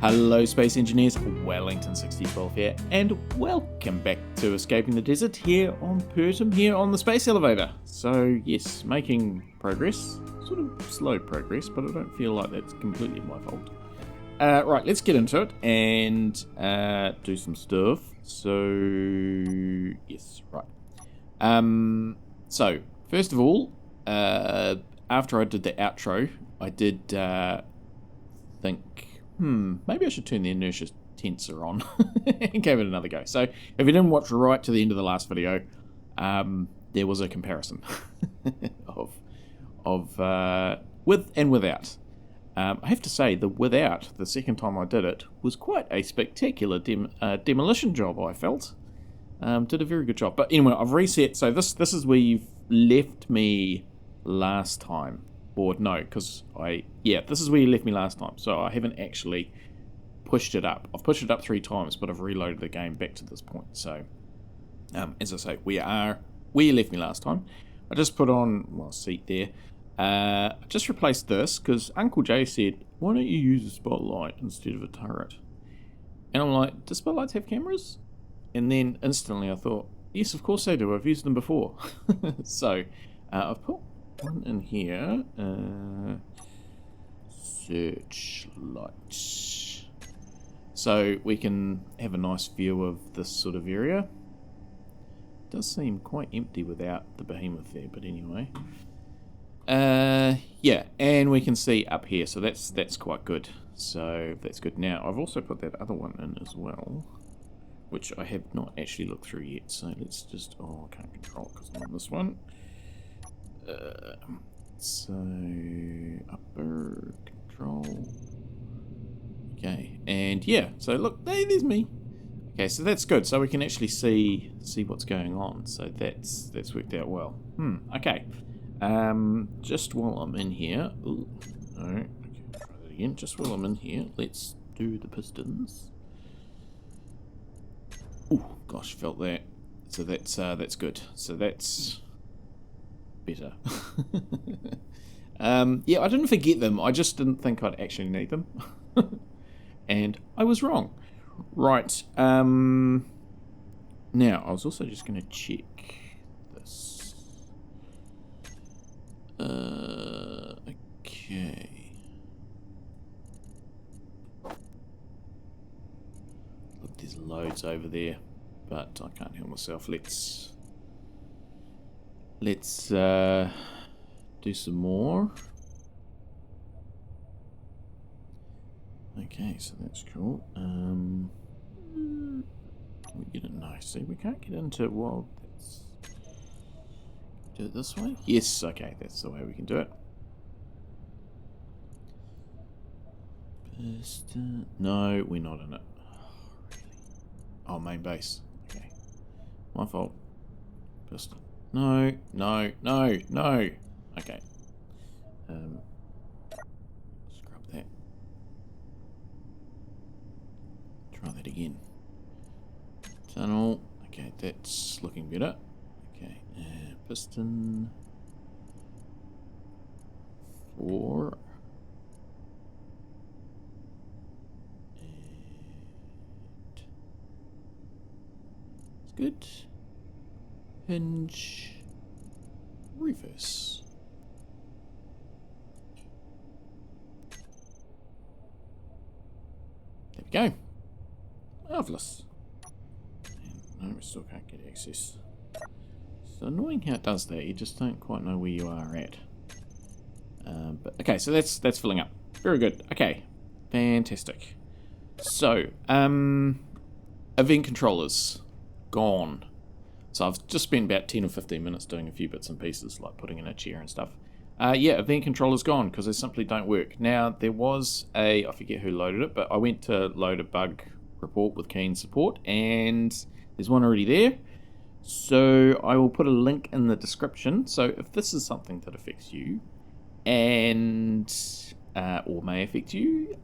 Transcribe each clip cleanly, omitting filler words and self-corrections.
Hello Space Engineers, Wellington6012 here, and welcome back to Escaping the Desert here on Pertam, here on the Space Elevator. So yes, making progress, sort of slow progress, but I don't feel like that's completely my fault. Right, let's get into it and do some stuff. So, yes, right. So, first of all, after I did the outro, I did think, maybe I should turn the inertia tensor on and give it another go. So, if you didn't watch right to the end of the last video, there was a comparison of with and without. I have to say, the without, the second time I did it, was quite a spectacular demolition job, I felt. Did a very good job. But anyway, I've reset. So this is where you've left me last time. Or no, because this is where you left me last time. So I haven't actually pushed it up. I've pushed it up 3 times, but I've reloaded the game back to this point. So, as I say, we are where you left me last time. I just put on, well, seat there. I just replaced this because Uncle Jay said, why don't you use a spotlight instead of a turret? And I'm like, do spotlights have cameras? And then instantly I thought, yes, of course they do. I've used them before. So I've put one in here. Searchlight. So we can have a nice view of this sort of area. It does seem quite empty without the behemoth there, but anyway. Yeah, and we can see up here, so that's quite good. So that's good. Now I've also put that other one in as well, which I have not actually looked through yet. So let's just, I can't control it because I'm on this one. So upper control. Okay, and yeah, so look, hey, there's me. Okay, so that's good. So we can actually see what's going on. So that's worked out well. Okay. Just while I'm in here, no, okay, try that again. Just while I'm in here, let's do the pistons. Oh gosh, felt that. So that's good. So that's better. Yeah, I didn't forget them. I just didn't think I'd actually need them, and I was wrong. Right. Now I was also just going to check this. Okay. Look, there's loads over there, but I can't help myself. Let's do some more. Okay, so that's cool. Can we get it? No, see, we can't get into it. Well, let's do it this way. Yes, okay, that's the way we can do it. No, we're not in it. Oh, really? Oh, main base. Okay, my fault. Piston. No. Okay. Scrub that. Try that again. Tunnel. Okay, that's looking better. Okay, piston. 4. And it's good. Hinge. Reverse. There we go. Marvellous. And no, we still can't get access. It's annoying how it does that. You just don't quite know where you are at. But okay, so that's filling up. Very good. Okay, fantastic. So, event controllers gone. So I've just spent about 10 or 15 minutes doing a few bits and pieces, like putting in a chair and stuff. Yeah, event controller's gone because they simply don't work. Now, there was I forget who loaded it, but I went to load a bug report with keen support, and there's one already there. So I will put a link in the description. So if this is something that affects you, and or may affect you,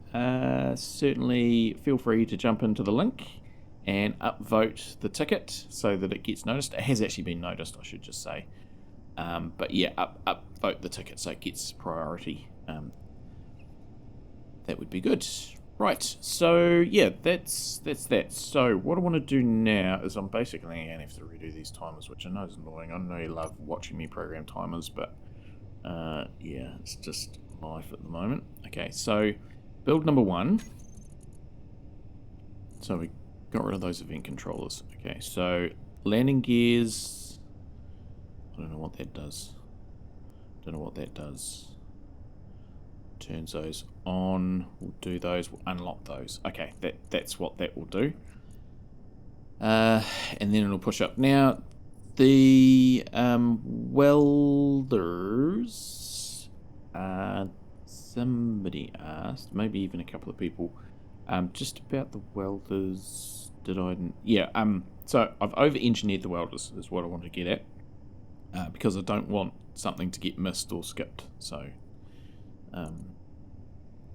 certainly feel free to jump into the link and upvote the ticket so that it gets noticed. It has actually been noticed, I should just say. But yeah, upvote the ticket so it gets priority. That would be good. Right, so yeah, that's that. So what I want to do now is I'm basically going to have to redo these timers, which I know is annoying. I know you love watching me program timers, but yeah, it's just life at the moment. Okay, so build number 1. So we got rid of those event controllers. Okay, so landing gears. I don't know what that does. Don't know what that does. Turns those on. We'll do those. We'll unlock those. Okay, that's what that will do. And then it'll push up. Now, the welders. Somebody asked, maybe even a couple of people, just about the welders. Did I? Yeah. So I've over-engineered the welders. Is what I want to get at. Because I don't want something to get missed or skipped. So.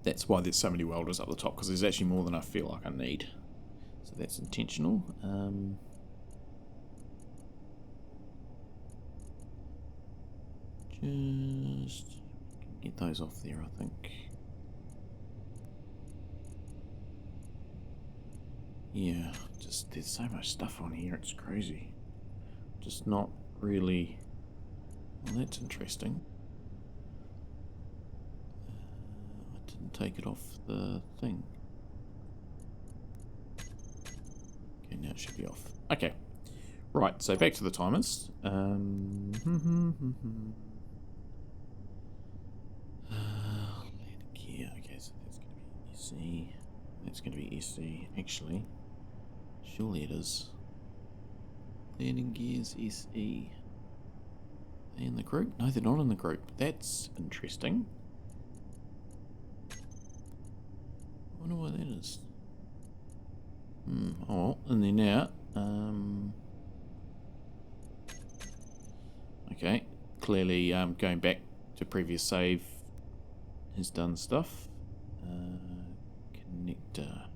That's why there's so many welders up the top, because there's actually more than I feel like I need. So that's intentional. Just get those off there, I think. Yeah, just there's so much stuff on here, it's crazy. Just not really... Well, that's interesting. Take it off the thing. Okay, now it should be off. Okay. Right, so back to the timers. Landing gear. Okay, so that's going to be SE. That's going to be SE, actually. Surely it is. Landing gears SE. Are they in the group? No, they're not in the group. That's interesting. I wonder why that is. Oh, and then out. Okay, clearly going back to previous save has done stuff. Connector.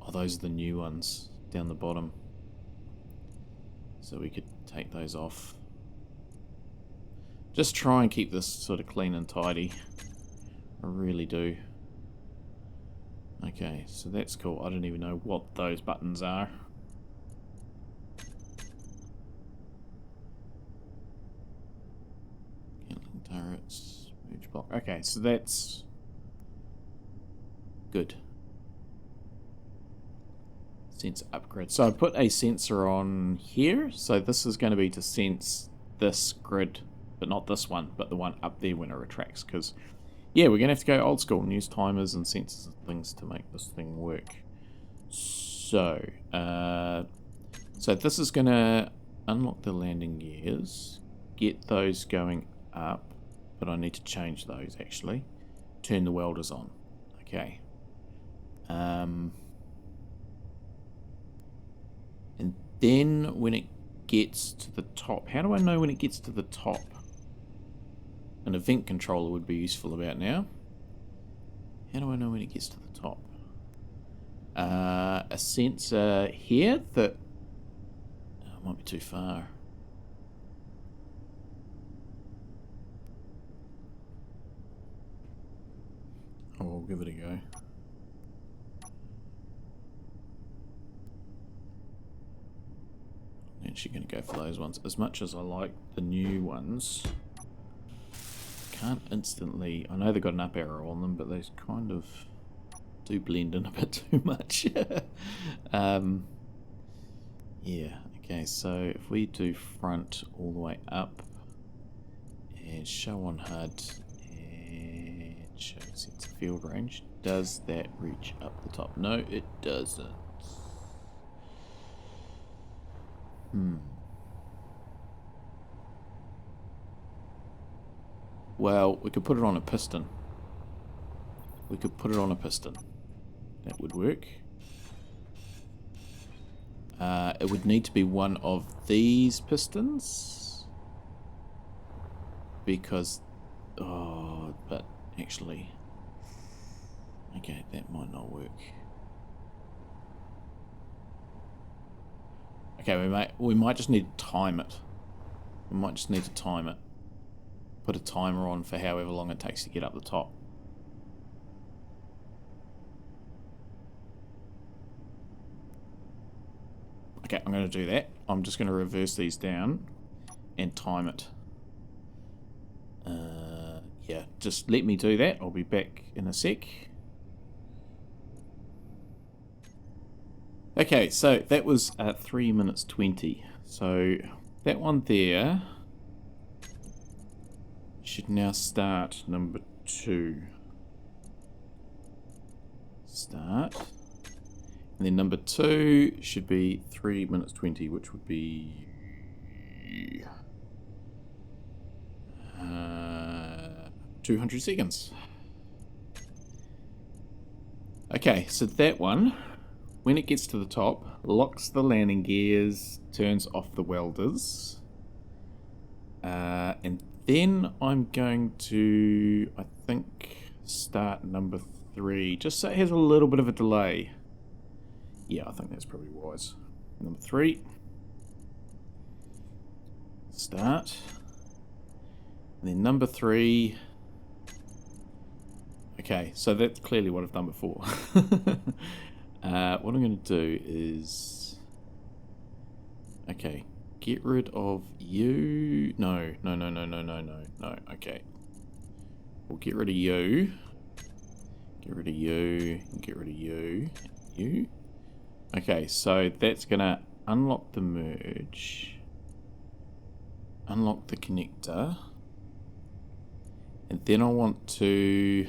Oh, those are the new ones down the bottom. So we could take those off. Just try and keep this sort of clean and tidy. I really do. Okay, so that's cool. I don't even know what those buttons are. Cantling turrets, merge block. Okay, so that's good. Sensor upgrade. So I put a sensor on here. So this is going to be to sense this grid, but not this one, but the one up there when it retracts. Because, yeah, we're going to have to go old school and use timers and sensors and things to make this thing work. So, so this is going to unlock the landing gears, get those going up, but I need to change those actually. Turn the welders on. Okay. And then when it gets to the top, how do I know when it gets to the top? An event controller would be useful about now. How do I know when it gets to the top? A sensor here that might be too far. Oh, we'll give it a go. Actually going to go for those ones. As much as I like the new ones, can't instantly... I know they've got an up arrow on them, but they kind of do blend in a bit too much. Yeah, okay, so if we do front all the way up, and show on HUD, and show sensor field range, does that reach up the top? No, it doesn't. Well, we could put it on a piston. We could put it on a piston. That would work. It would need to be one of these pistons. Because... Oh, but actually... Okay, that might not work. Okay, we might just need to time it. We might just need to time it. Put a timer on for however long it takes to get up the top. Okay, I'm going to do that. I'm just going to reverse these down and time it. Yeah, just let me do that. I'll be back in a sec. Okay, so that was 3 minutes 20. So that one there should now start number 2. Start. And then number 2 should be 3 minutes 20, which would be 200 seconds. Okay, so that one, when it gets to the top, locks the landing gears, turns off the welders, and then I'm going to, I think, start number 3, just so it has a little bit of a delay. Yeah, I think that's probably wise. Number 3. Start. And then number 3. Okay, so that's clearly what I've done before. What I'm going to do is... Okay, get rid of you. No. Okay. We'll get rid of you. Get rid of you. Get rid of you. You. Okay, so that's going to unlock the merge. Unlock the connector. And then I want to...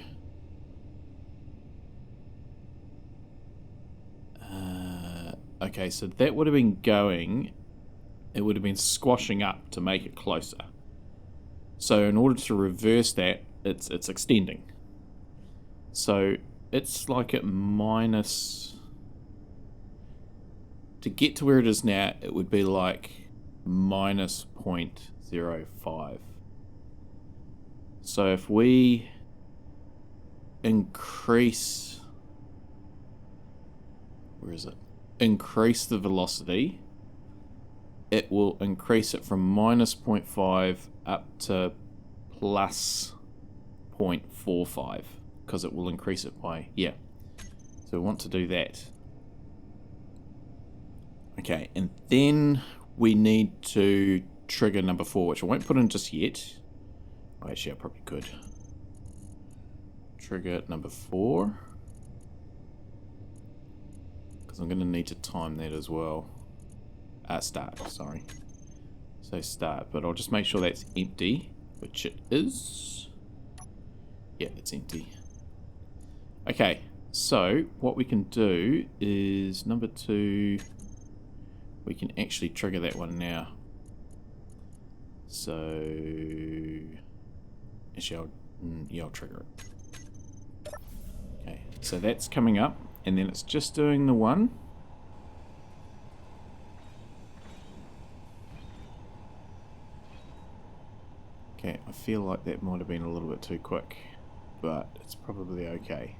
okay, so that would have been going... It would have been squashing up to make it closer. So in order to reverse that, it's extending. So it's like at minus... To get to where it is now, it would be like minus 0.05. So if we increase... Where is it? Increase the velocity, it will increase it from minus 0.5 up to plus 0.45, because it will increase it by, yeah. So we want to do that. Okay, and then we need to trigger number 4, which I won't put in just yet. Oh, actually, I probably could. Trigger number 4. Because I'm going to need to time that as well. Start, sorry. So start, but I'll just make sure that's empty, which it is. Yeah, it's empty. Okay, so what we can do is number 2... We can actually trigger that one now. So... Actually, I'll trigger it. Okay, so that's coming up, and then it's just doing the one. Okay, I feel like that might have been a little bit too quick, but it's probably okay.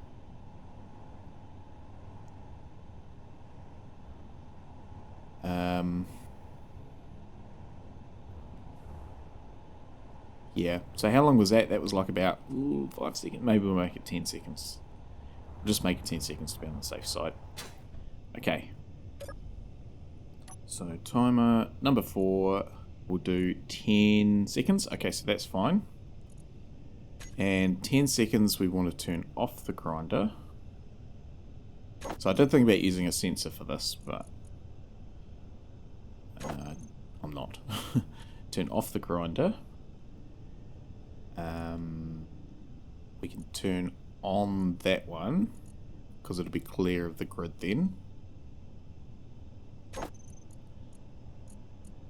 Yeah, so how long was that? That was like about 5 seconds. Maybe we'll make it 10 seconds. We'll just make it 10 seconds to be on the safe side. Okay. So timer number 4, we'll do 10 seconds. Okay, so that's fine. And 10 seconds we want to turn off the grinder. So I did think about using a sensor for this, but I'm not. Turn off the grinder. We can turn on that one because it'll be clear of the grid then.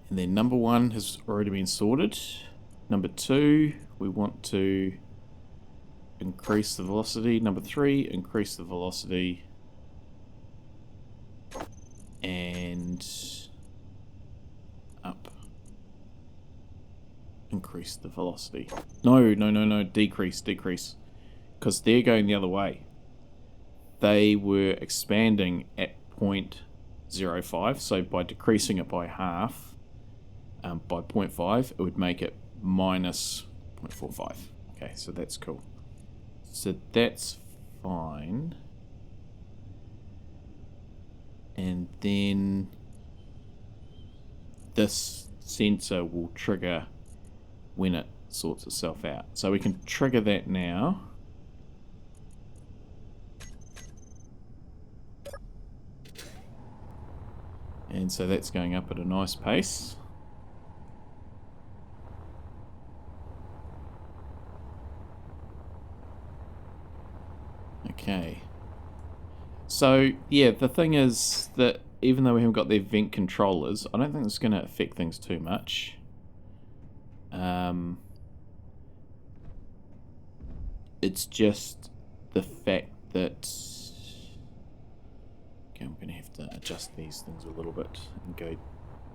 And then number 1 has already been sorted. Number 2, we want to increase the velocity. Number 3, increase the velocity. And up. Increase the velocity. No, decrease. Because they're going the other way. They were expanding at 0.05, so by decreasing it by half, by 0.5, it would make it minus 0.45. Okay, so that's cool. So that's fine. And then this sensor will trigger when it sorts itself out. So we can trigger that now. And so that's going up at a nice pace. Okay. So, yeah, the thing is that even though we haven't got their vent controllers, I don't think it's going to affect things too much. It's just the fact that... Okay, I'm going to have to adjust these things a little bit and go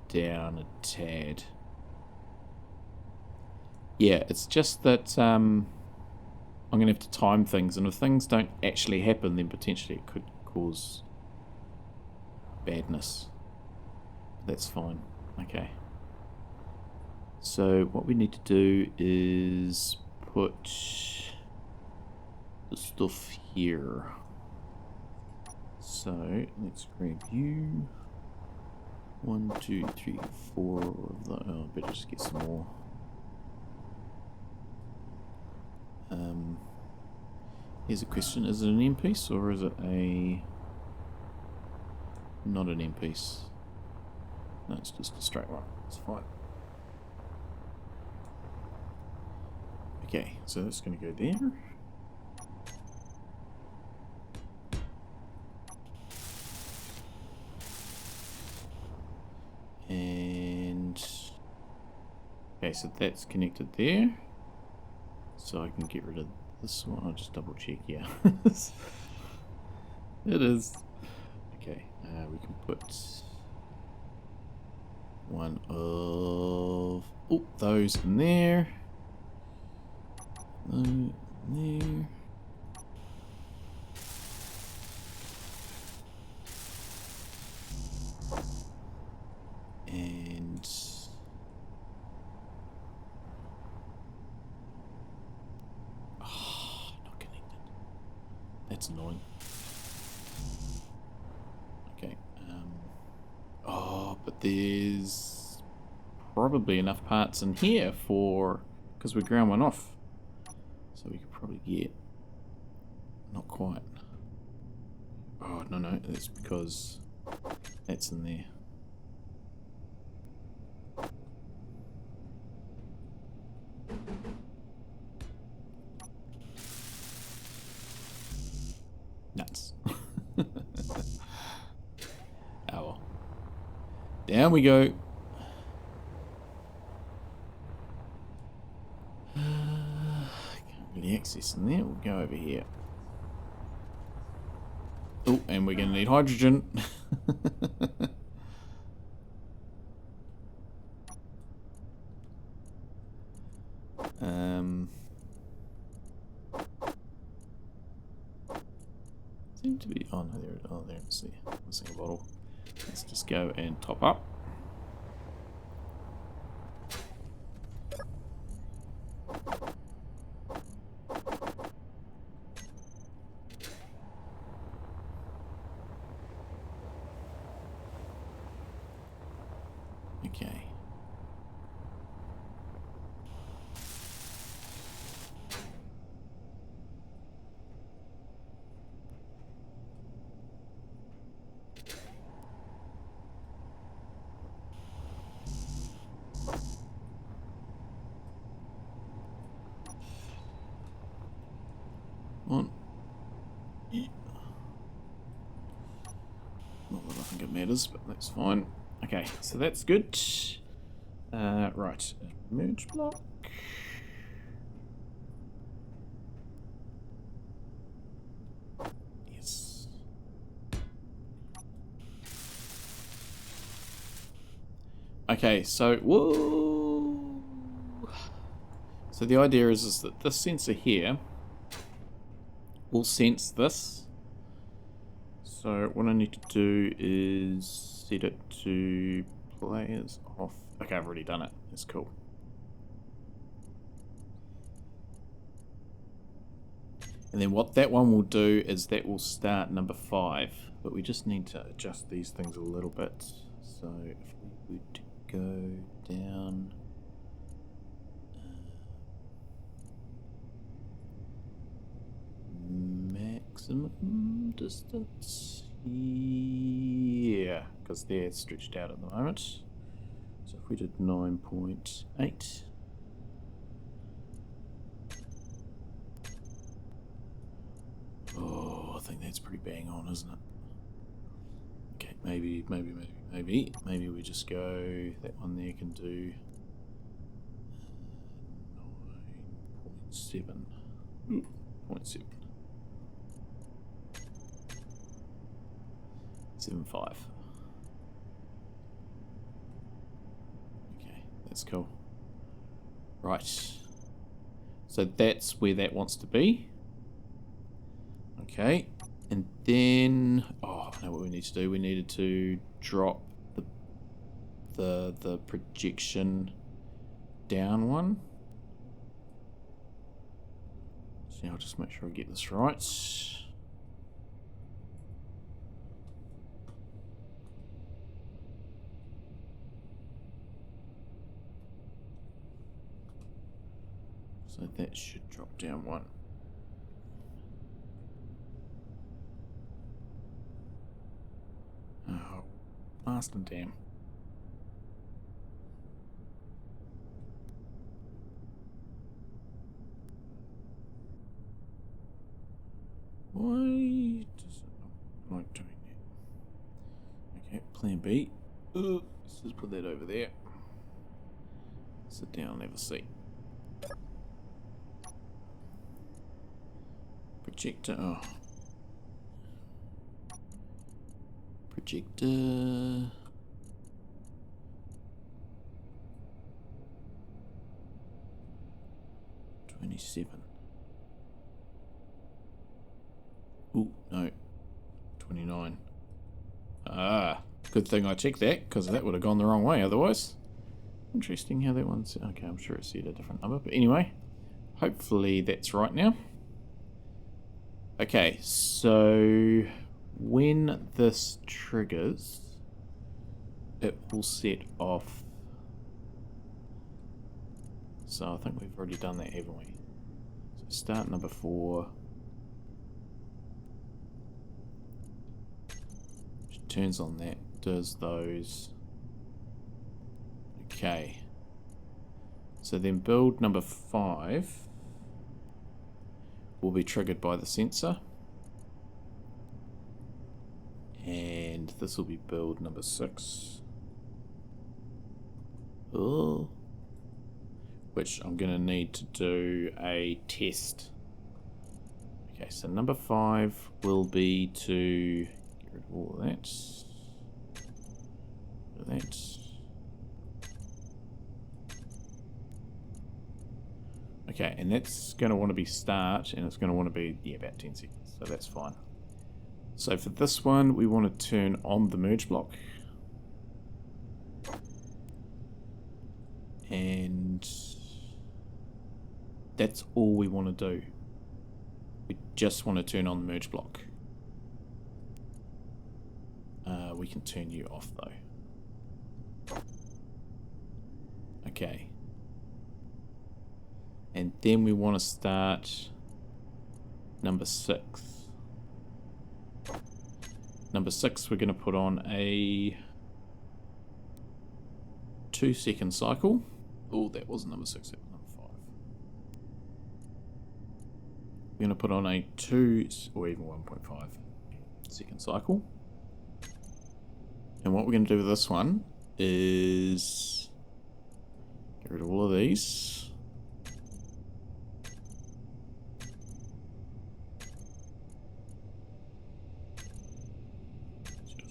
down a tad. Yeah, it's just that I'm going to have to time things, and if things don't actually happen, then potentially it could cause badness. That's fine. Okay. So what we need to do is put the stuff here. So let's grab you. 1, 2, 3, 4 of the. Oh, I better just get some more. Here's a question: is it an end piece or is it a not an end piece? No, it's just a straight one. It's fine. Okay, so that's going to go there. And okay, so that's connected there. So I can get rid of this one. I'll just double check. Yeah, it is. Okay, we can put one of those in there. There. And not connected. That's annoying. Okay. But there's probably enough parts in here for because we ground one off. So we could probably get... Not quite. Oh, no, that's because that's in there. Nuts. Oh well. Down we go. Access in there. We'll go over here. Oh, and we're going to need hydrogen. Seem to be. Oh no, there. Oh, there. Let's see. Missing a bottle. Let's just go and top up. Okay. On. Yeah. Not that I think it matters, but that's fine. Okay, so that's good. Right, merge block. Yes. Okay, so whoa. So the idea is that this sensor here will sense this. So what I need to do is set it to players off. Okay, I've already done it. That's cool. And then what that one will do is that will start number 5. But we just need to adjust these things a little bit. So if we would go down. Maximum distance. Yeah, because they're stretched out at the moment. So if we did 9.8. Oh, I think that's pretty bang on, isn't it? Okay, maybe we just go, that one there can do 9.7. 0.7. 7.5. Okay, that's cool. Right. So that's where that wants to be. Okay, and then I know what we need to do. We needed to drop the projection down one. So I'll just make sure I get this right. So that should drop down one. Oh, bastard damn. Why does it not like doing that? Okay, plan B. Let's just put that over there. Sit down, have a seat. Projector. Oh. Projector. $27. Ooh, no. 29. Ah, good thing I checked that, because that would have gone the wrong way otherwise. Interesting how that one's... Okay, I'm sure it's set a different number. But anyway, hopefully that's right now. Okay, so when this triggers, it will set off. So I think we've already done that, haven't we? So start number 4. Turns on that, does those. Okay. So then build number 5 will be triggered by the sensor. And this will be build number 6. Oh. Which I'm going to need to do a test. Okay, so number 5 will be to get rid of all of that. That. Okay, and that's going to want to be start, and it's going to want to be, yeah, about 10 seconds, so that's fine. So for this one, we want to turn on the merge block. And that's all we want to do. We just want to turn on the merge block. We can turn you off though. Okay. And then we want to start number 6. Number 6 we're going to put on a 2-second cycle. Oh, that wasn't number 6, that was number 5. We're going to put on a 2 or even 1.5 second cycle. And what we're going to do with this one is get rid of all of these.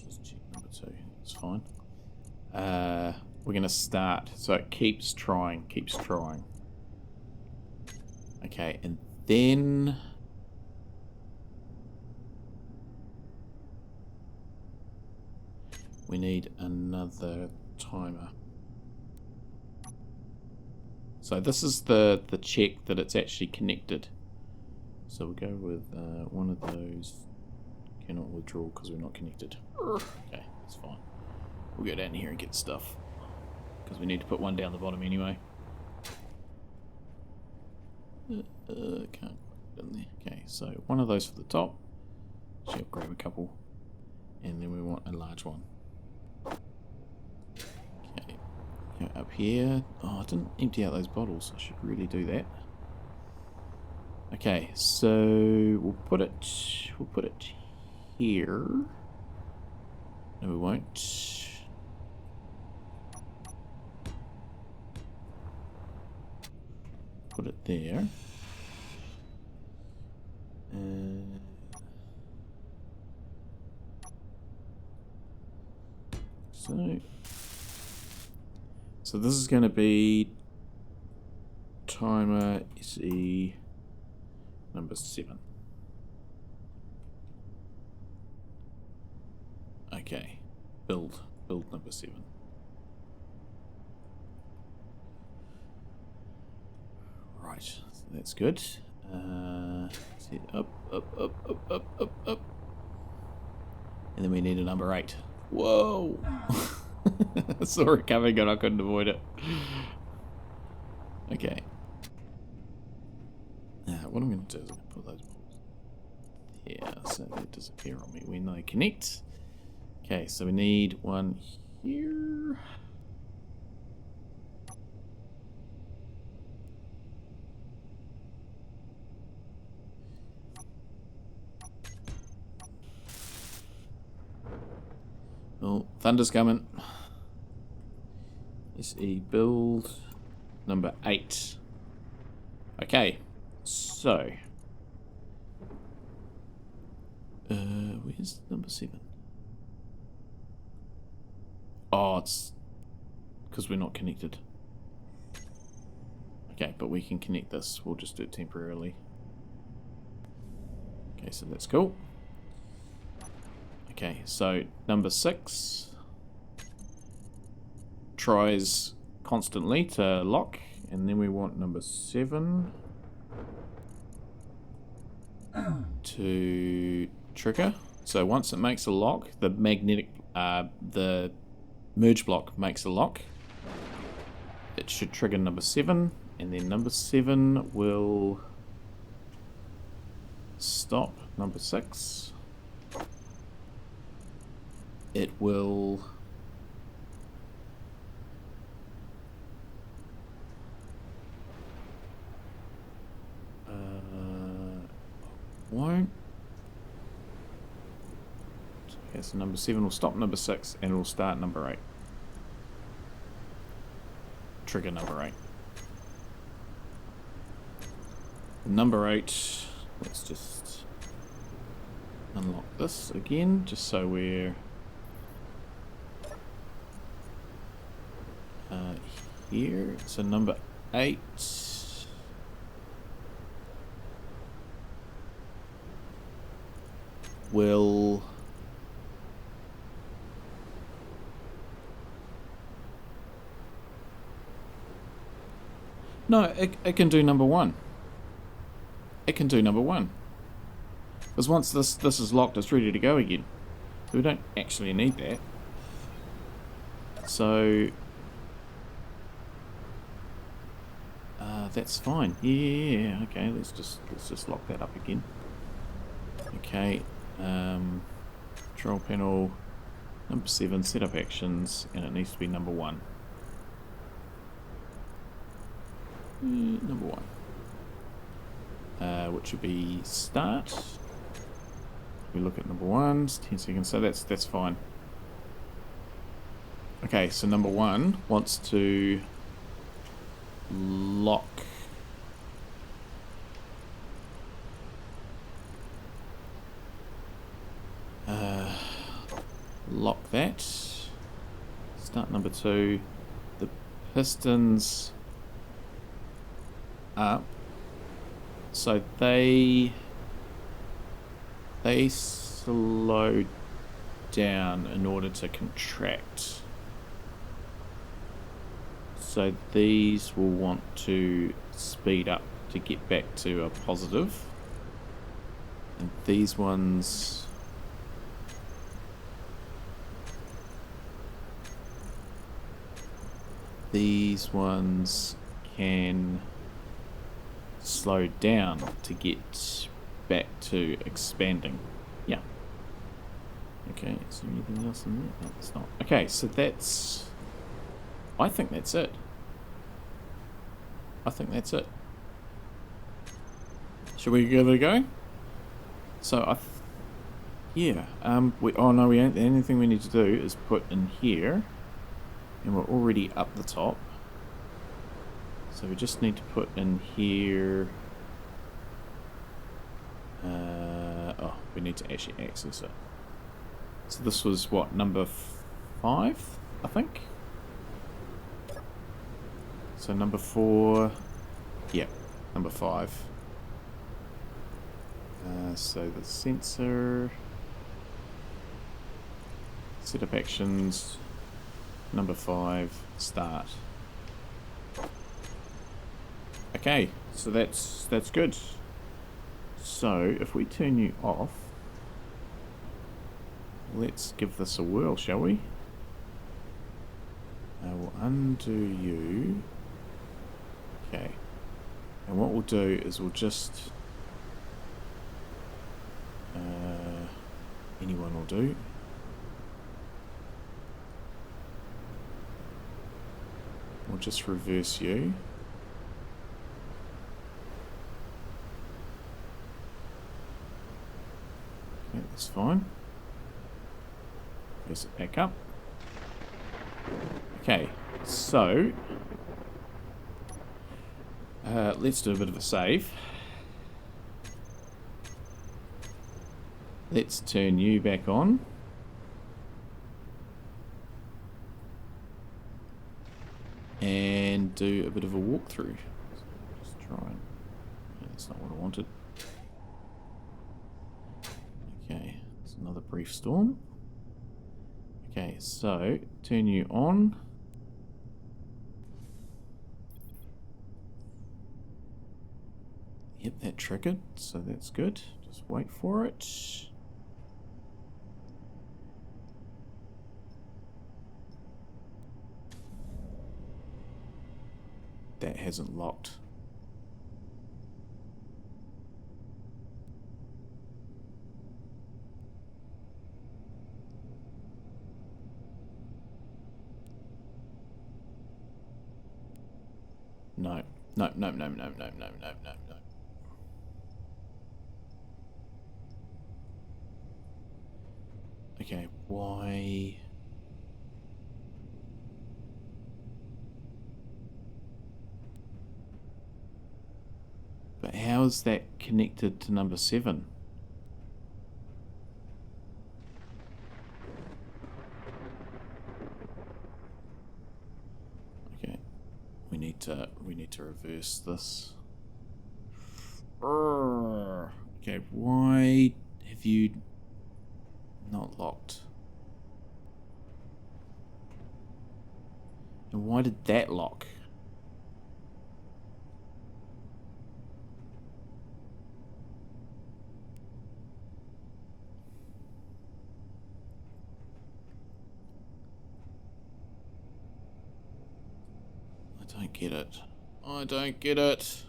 Just check number 2, it's fine. We're going to start, so it keeps trying. Okay, and then we need another timer. So this is the check that it's actually connected. So we'll go with one of those. Cannot withdraw because we're not connected. Okay, that's fine. We'll go down here and get stuff. because we need to put one down the bottom anyway. Can't put it in there. Okay, so one of those for the top. Actually, I'll grab a couple, and then we want a large one. Okay, go up here. Oh, I didn't empty out those bottles. I should really do that. Okay, so we'll put it here. No, we won't. Put it there. So this is going to be timer SE number 7. Okay, build number 7. Right, so that's good. See, up, and then we need a number 8. Whoa! I saw it coming and I couldn't avoid it. Okay. What I'm going to do is I'm going to put those balls here so they disappear on me when they connect. Okay, so we need one here. Oh, thunder's coming. SE build number 8. Okay, so where's number 7? Oh, it's because we're not connected. Okay, but we can connect this. We'll just do it temporarily. Okay, so that's cool. Okay, so number 6 tries constantly to lock, and then we want number 7 to trigger. So once it makes a lock, the merge block makes a lock. It should trigger number 7, and then number 7 will stop number 6. It will won't. Okay, so number 7 will stop number 6 and it will start number 8. Trigger number 8. Number 8, let's just unlock this again, just so we're here. So number 8 will it can do number 1. It can do number 1 because once this is locked, it's ready to go again. So we don't actually need that. So that's fine. Yeah. Okay. Let's just lock that up again. Okay. Control panel number 7. Setup actions, and it needs to be number 1. Number 1, which would be start. We look at number 1's 10 seconds. So that's fine. Okay. So number 1 wants to lock that. Start number 2. The pistons up, so they slow down in order to contract. So these will want to speed up to get back to a positive, and these ones these ones can slow down to get back to expanding. Yeah. Okay, is there anything else in there? No, it's not. Okay, so that's... I think that's it. I think that's it. Should we give it a go? So, yeah, oh no, we ain't. The only thing we need to do is put in here, and we're already up the top. So we just need to put in here, oh, we need to actually access it. So this was what, number 5, I think? So number 4, yeah, number 5. So the sensor, setup actions, number 5, start. Okay, so that's good. So if we turn you off, let's give this a whirl, shall we? We'll undo you. Okay, and what we'll do is we'll just anyone will do. We'll just reverse you. Okay, that's fine. Reverse it back up. Okay, so let's do a bit of a save. Let's turn you back on. And do a bit of a walkthrough. Just try and... yeah, that's not what I wanted. Okay, it's another brief storm. Okay, so turn you on. Yep, that triggered, so that's good. Just wait for it. That hasn't locked. No. No, no, no, no, no, no, no, no, no. Okay, why... but how is that connected to number 7? Okay, we need to reverse this. Okay, why have you not locked? And why did that lock? I don't get it. I don't get it.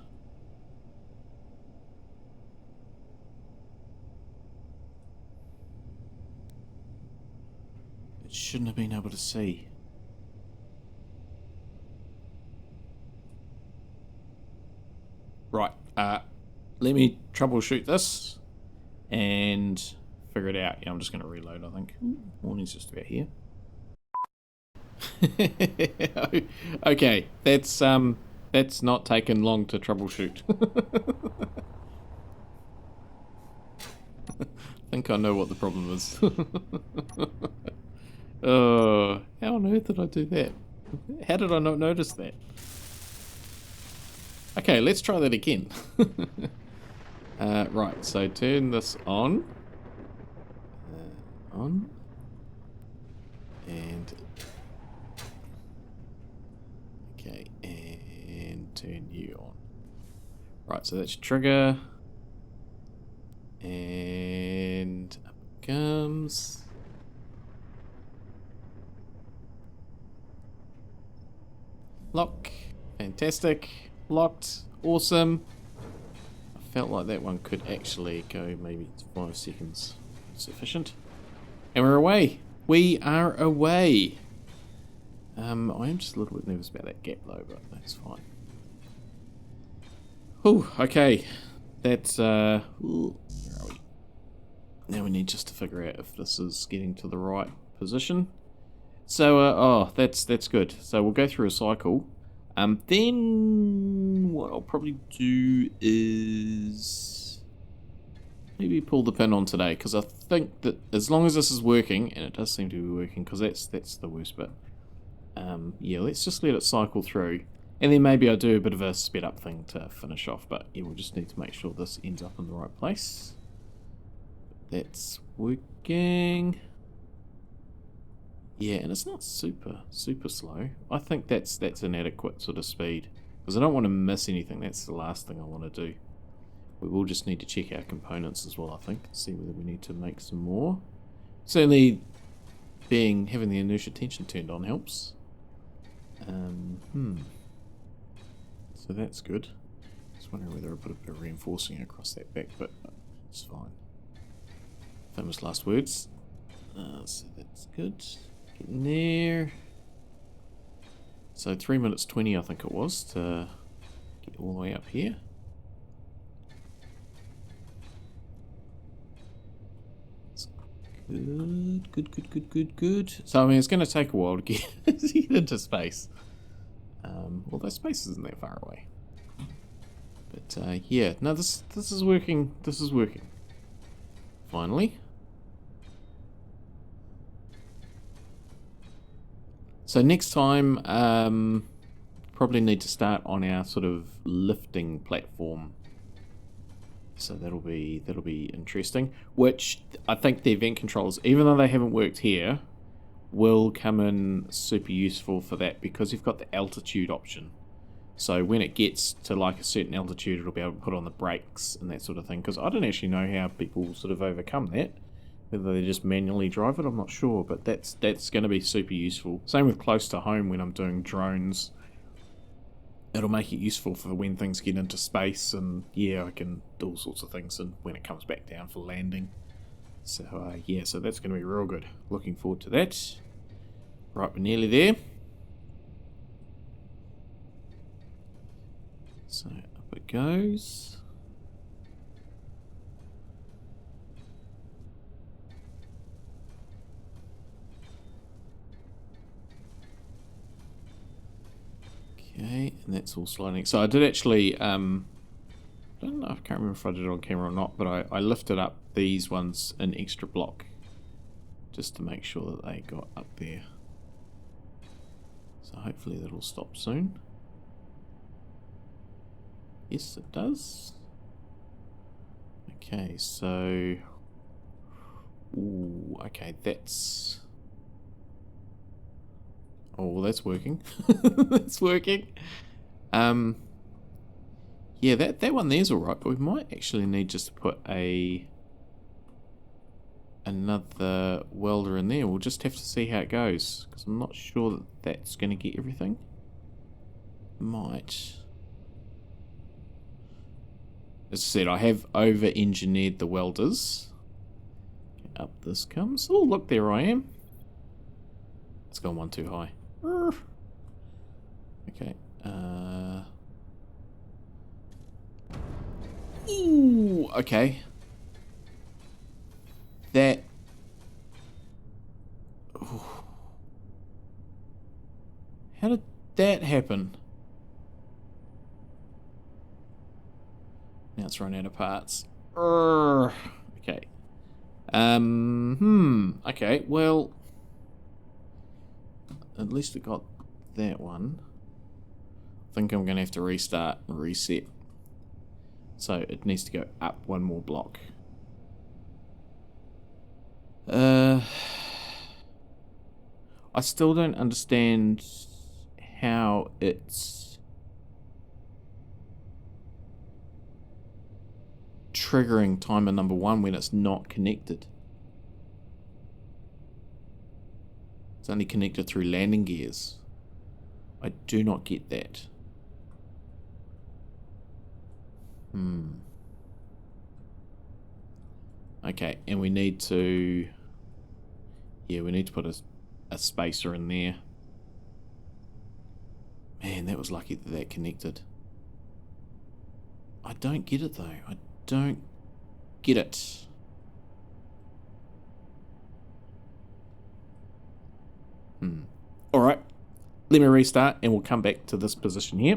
It shouldn't have been able to see. Right, let me troubleshoot this and figure it out. Yeah, I'm just going to reload, I think. Morning's just about here. Okay, that's not taken long to troubleshoot. I think I know what the problem is. Oh, how on earth did I do that? How did I not notice that? Okay, let's try that again. Right, so turn this on. On. And... okay, and turn you on. Right, so that's trigger. And up it comes. Lock. Fantastic. Locked. Awesome. I felt like that one could actually go maybe 5 seconds. Sufficient. And we're away. We are away. I am just a little bit nervous about that gap though, but that's fine. Whew, okay. That's, where are we? Now we need just to figure out if this is getting to the right position. So, oh, that's good. So we'll go through a cycle. Then what I'll probably do is maybe pull the pin on today, because I think that as long as this is working, and it does seem to be working, because that's the worst bit. Yeah, let's just let it cycle through. And then maybe I'll do a bit of a sped up thing to finish off, but yeah, we'll just need to make sure this ends up in the right place. That's working. Yeah, and it's not super slow. I think that's an adequate sort of speed, because I don't want to miss anything. That's the last thing I want to do. We will just need to check our components as well, I think, see whether we need to make some more. Certainly having the inertia tension turned on helps. So that's good. Just wondering whether I put a bit of reinforcing across that back, but it's fine. Famous last words. So that's good. Getting there. So 3 minutes 20 I think it was to get all the way up here. Good. So I mean it's going to take a while to get into space. Although space isn't that far away. But yeah, no, this is working. This is working. Finally. So next time, probably need to start on our sort of lifting platform. So that'll be interesting. Which I think the event controls, even though they haven't worked here, will come in super useful for that, because you've got the altitude option. So when it gets to like a certain altitude, it'll be able to put on the brakes and that sort of thing. Because I don't actually know how people sort of overcome that. Whether they just manually drive it, I'm not sure, but that's going to be super useful. Same with close to home when I'm doing drones. It'll make it useful for when things get into space, and yeah, I can do all sorts of things, and when it comes back down for landing. So yeah, so that's going to be real good. Looking forward to that. Right, we're nearly there. So up it goes. Okay, and that's all sliding. So I did actually, I don't know, I can't remember if I did it on camera or not, but I lifted up these ones an extra block just to make sure that they got up there. So hopefully that'll stop soon. Yes, it does. Okay, so... Ooh, okay, that's... Oh, well, that's working. That's working. Yeah, that one there's alright, but we might actually need just to put another welder in there. We'll just have to see how it goes, because I'm not sure that that's going to get everything. Might. As I said, I have over-engineered the welders. Okay, up this comes. Oh, look, there I am. It's gone one too high. Okay. Ooh, okay. That... Ooh. How did that happen? Now it's run out of parts. Okay. Okay, well... At least it got that one. I think I'm going to have to restart and reset. So it needs to go up one more block. I still don't understand how it's triggering timer number 1 when it's not connected. It's only connected through landing gears. I do not get that. Okay, and we need to... Yeah, we need to put a spacer in there. Man, that was lucky that that connected. I don't get it, though. I don't get it. Alright, let me restart and we'll come back to this position here.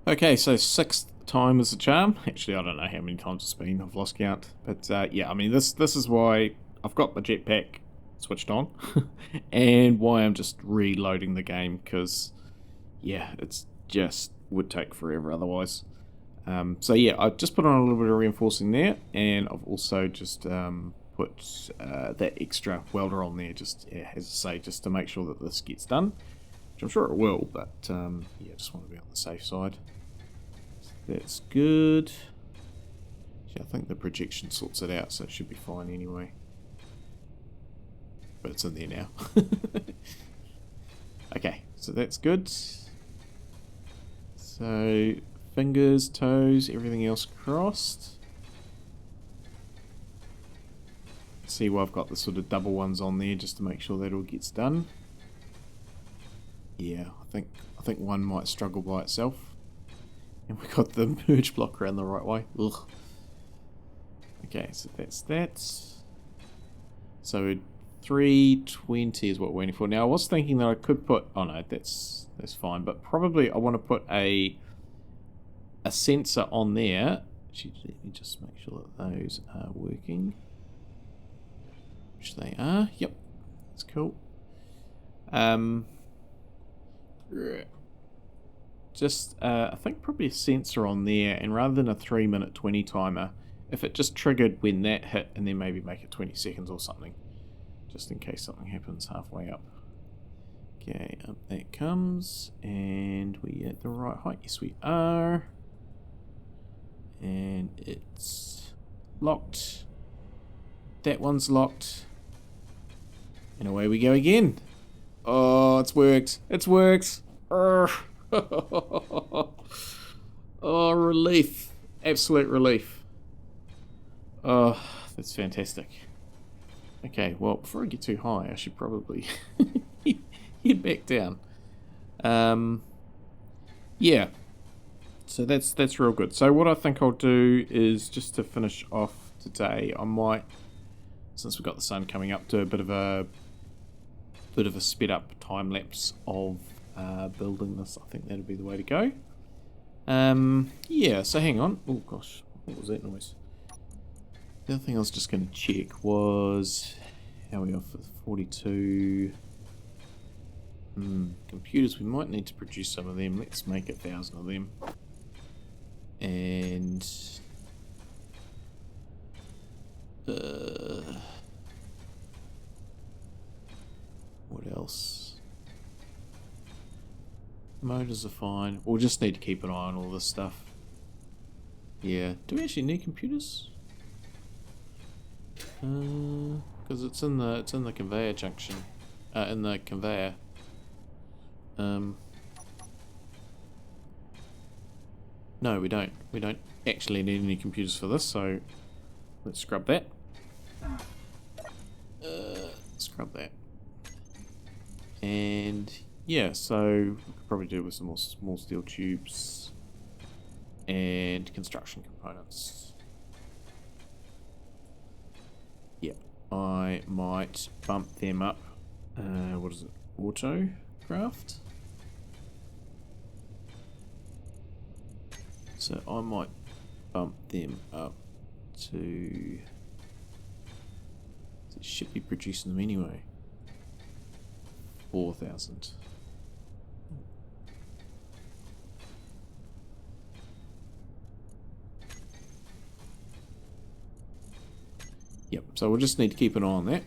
Okay, so 6th time is the charm. Actually, I don't know how many times it's been. I've lost count. But yeah, I mean, this is why I've got the jetpack switched on and why I'm just reloading the game, because, yeah, it's just would take forever otherwise. So yeah, I've just put on a little bit of reinforcing there, and I've also just put that extra welder on there, just, yeah, as I say, just to make sure that this gets done, which I'm sure it will, but yeah, just want to be on the safe side. That's good. Yeah, I think the projection sorts it out, so it should be fine anyway. But it's in there now. Okay, so that's good. So, fingers, toes, everything else crossed. See why I've got the sort of double ones on there, just to make sure that all gets done. Yeah, I think one might struggle by itself. And we got the merge block around the right way. Ugh. Okay, so that's that. So 320 is what we're waiting for. Now I was thinking that I could put, oh no, that's fine, but probably I want to put a sensor on there. Actually, let me just make sure that those are working. Which they are. Yep, that's cool. Just, I think probably a sensor on there, and rather than a 3-minute 20 timer, if it just triggered when that hit, and then maybe make it 20 seconds or something, just in case something happens halfway up. Okay, up that comes, and we at the right height. Yes, we are. And it's locked. That one's locked. And away we go again. Oh, it's worked. It's worked. Oh, relief. Absolute relief. Oh, that's fantastic. Okay, well, before I get too high, I should probably head back down. Yeah. So that's real good. So what I think I'll do is, just to finish off today, I might, since we've got the sun coming up, do a bit of a sped up time lapse of building this. I think that'd be the way to go. Yeah, so hang on. Oh gosh, what was that noise? The other thing I was just going to check was, how are we off with 42? Computers, we might need to produce some of them. Let's make 1,000 of them. And what else? Motors are fine. We'll just need to keep an eye on all this stuff. Yeah. Do we actually need computers? Because it's in the conveyor junction. In the conveyor. No, we don't. We don't actually need any computers for this, so let's scrub that. Scrub that. And yeah, so we could probably do with some more small steel tubes and construction components. Yeah, I might bump them up. What is it? Auto craft. So I might bump them up to... It should be producing them anyway. 4,000. Yep, so we'll just need to keep an eye on that.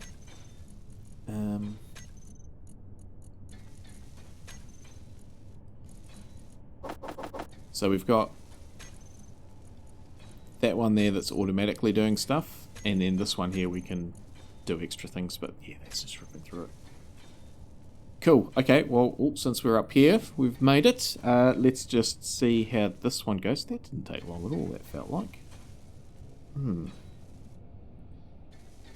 So we've got that one there that's automatically doing stuff, and then this one here we can do extra things, but yeah, that's just ripping through it. Cool. Okay, well, since we're up here, we've made it. Let's just see how this one goes. That didn't take long at all, that felt like.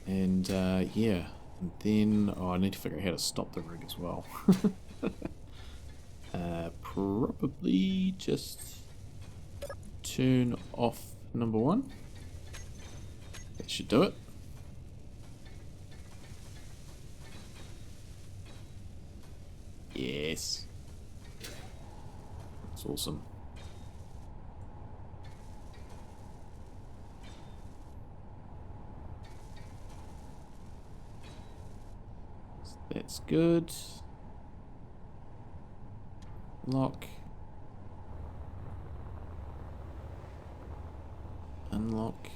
And, yeah. And then, I need to figure out how to stop the rig as well. Probably just turn off number 1. That should do it. Yes. That's awesome. That's good. Lock. Unlock.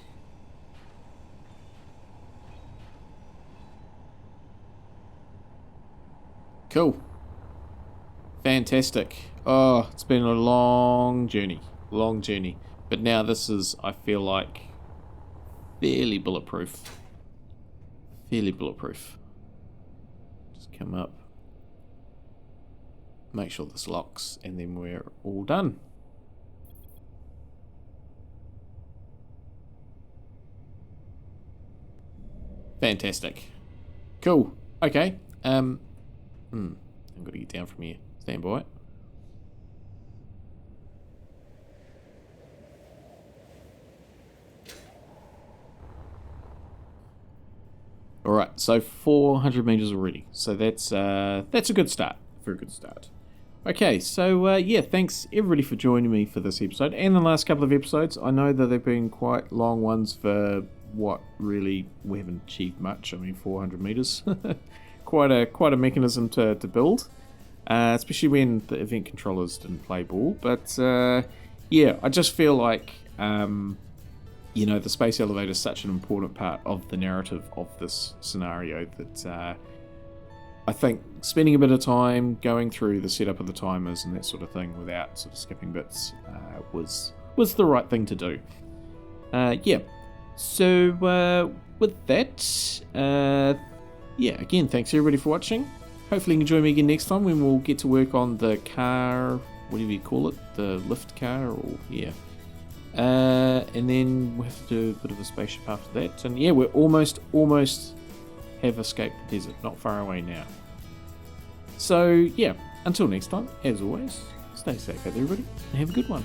Cool. Fantastic. Oh, it's been a long journey. Long journey. But now this is, I feel like, fairly bulletproof. Fairly bulletproof. Just come up. Make sure this locks, and then we're all done. Fantastic. Cool. Okay. I've got to get down from here. Stand by. Alright, so 400 meters already. So that's a good start. Very good start. Okay, so yeah, thanks everybody for joining me for this episode and the last couple of episodes. I know that they've been quite long ones for what really we haven't achieved much. I mean, 400 meters. quite a mechanism to build. Especially when the event controllers didn't play ball. But yeah, I just feel like you know, the space elevator is such an important part of the narrative of this scenario that I think spending a bit of time going through the setup of the timers and that sort of thing without sort of skipping bits was the right thing to do. Yeah. So with that, yeah, again, thanks everybody for watching. Hopefully you can join me again next time when we'll get to work on the car, whatever you call it, the lift car, or yeah. And then we'll have to do a bit of a spaceship after that. And yeah, we're almost have escaped the desert, not far away now. So yeah, until next time, as always, stay safe out there everybody, and have a good one.